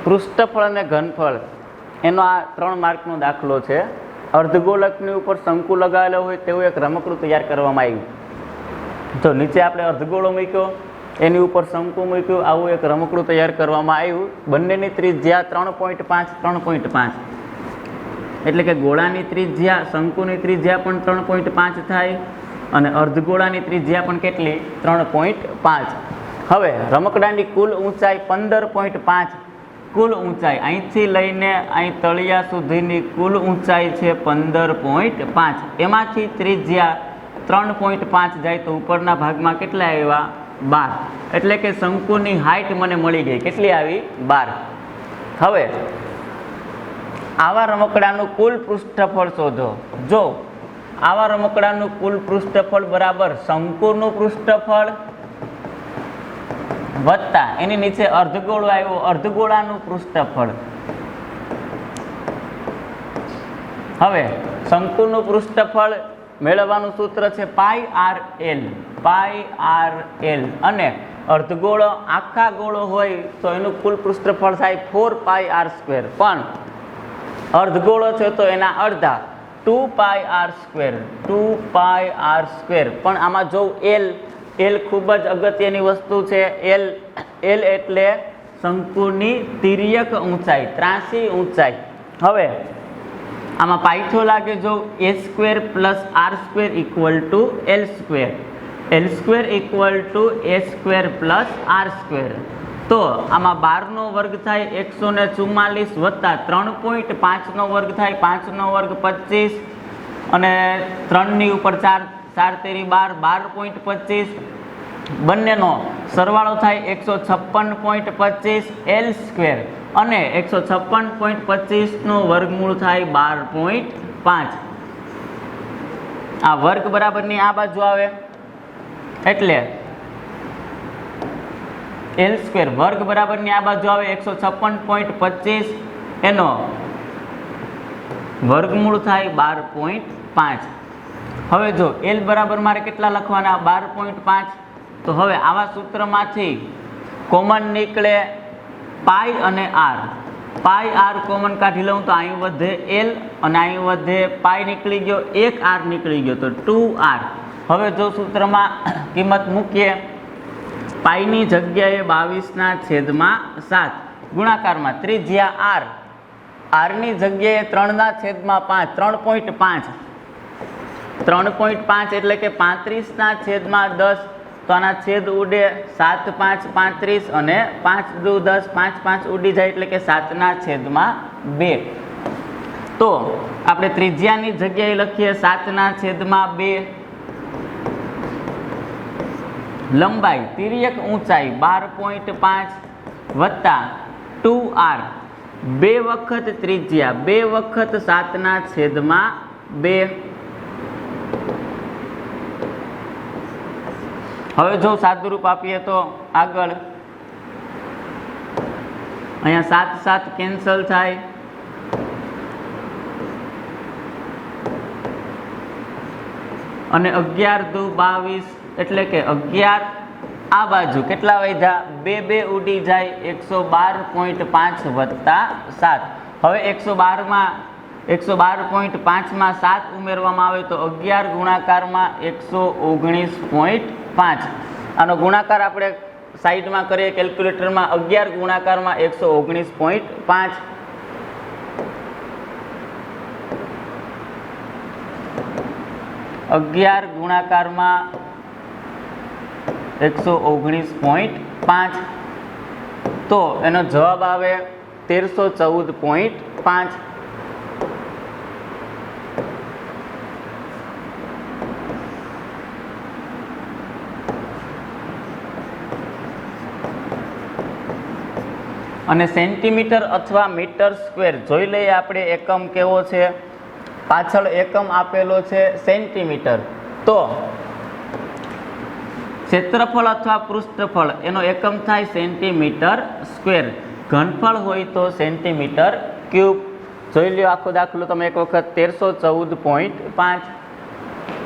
પૃષ્ઠફળ અને ઘનફળ એનો આ 3 માર્કનો દાખલો છે. અર્ધગોળકની ઉપર શંકુ લગાવેલો હોય તેવું એક રમકડું તૈયાર કરવામાં આવ્યું. તો નીચે આપણે અર્ધગોળો મૂક્યો, એની ઉપર શંકુ મૂક્યું, આવું એક રમકડું તૈયાર કરવામાં આવ્યું. બંનેની ત્રિજ્યા 3.5 3.5 એટલે કે ગોળાની ત્રિજ્યા, શંકુની ત્રિજ્યા પણ 3.5 થાય અને અર્ધગોળાની ત્રિજ્યા પણ કેટલી? 3.5. હવે રમકડાની કુલ ઊંચાઈ 15.5. કુલ ઊંચાઈ અહીંથી લઈને અહીં તળિયા સુધીની કુલ ઊંચાઈ છે 15.5. એમાંથી ત્રિજ્યા 3.5 જાય તો ઉપરના ભાગમાં કેટલા આવ્યા? 12. એટલે કે શંકુની હાઈટ મને મળી ગઈ. કેટલી આવી? 12. હવે આવા રમકડાનું કુલ પૃષ્ઠફળ શોધો. જો આવા રમકડાનું કુલ પૃષ્ઠફળ બરાબર શંકુનું પૃષ્ઠફળ વત્તા એની નીચે અર્ધગોળો આવ્યો, અર્ધગોળાનું પૃષ્ઠફળ. હવે શંકુનું પૃષ્ઠફળ મેળવવાનું સૂત્ર છે πr_l. πr_l અને અર્ધગોળો આખા ગોળો હોય તો એનું કુલ પૃષ્ઠફળ થાય 4πr². પણ અર્ધગોળો છે તો એના અડધા 2πr². 2πr². પણ આમાં જો એલ ખૂબ જ અગત્યની વસ્તુ છે. એલ એટલે શંકુની તિર્યક ઊંચાઈ, ત્રાંસી ઊંચાઈ. હવે આમાં પાયથો લાગે જો a² + r² = l². l² = a² + r². તો આમાં 12 નો વર્ગ થાય 144 વત્તા 3.5 નો વર્ગ થાય 5 નો વર્ગ 25 અને 3 ની ઉપર 4 4 તેરી 12 12.25. બંનેનો સરવાળો થાય 156.25 l² અને 156.25 નો વર્ગમૂળ થાય 12.5. આ વર્ગ બરાબરની આ બાજુ આવે એટલે l² વર્ગ બરાબરની આ બાજુ આવે 156.25 એનો વર્ગમૂળ થાય 12.5. હવે જો l બરાબર મારે કેટલા લખવાના? 12.5. તો હવે આવા સૂત્રમાંથી કોમન નીકળે પાઈ અને r. પાઈ r કોમન કાઢી લઉં તો અહીં વધે l અને અહીં વધે પાઈ નીકળી ગયો, એક r નીકળી ગયો તો 2r. હવે જો સૂત્રમાં કિંમત મૂકીએ, પાઈની જગ્યાએ 22/7 ગુણાકારમાં ત્રિજ્યા r, r ની જગ્યાએ 3/5 3.5 એટલે કે 35/10. તો આના છેદ ઉડે 7 5 35 અને 5 દુ 10 5 5 ઉડી જાય એટલે કે 7/2. તો આપણે ત્રિજ્યાની જગ્યાએ લખીએ 7/2. લંબાઈ તિર્યક ઊંચાઈ 12.5 વત્તા 2r. 2 વખત ત્રિજ્યા, 2 વખત 7/2. હવે જો સાદુરૂપ આપીએ તો આગળ અહીંયા 7 7 કેન્સલ થાય અને 11 દુ 22 એટલે કે 11. આ બાજુ કેટલા વધ્યા? 2 2 ઉડી જાય 112.5 વત્તા 7. હવે 112.5 માં 7 ઉમેરવામાં આવે તો 11 ગુણાકારમાં 119.5. આનો ગુણાકાર આપણે સાઈડમાં કરીએ કેલ્ક્યુલેટરમાં. 11 ગુણાકારમાં 119.5. અગિયાર ગુણાકારમાં 119.5. તો એનો જવાબ આવે 1314.5. અને સેન્ટીમીટર અથવા મીટર સ્ક્વેર જોઈ લઈએ આપણે એકમ કેવો છે. પાછળ એકમ આપેલો છે સેન્ટીમીટર. તો ક્ષેત્રફળ અથવા પૃષ્ઠફળ એનો એકમ થાય સેન્ટીમીટર સ્ક્વેર. ઘનફળ હોય તો સેન્ટીમીટર ક્યુબ. જોઈ લ્યો આખો દાખલો તમે એક વખત 1314.5.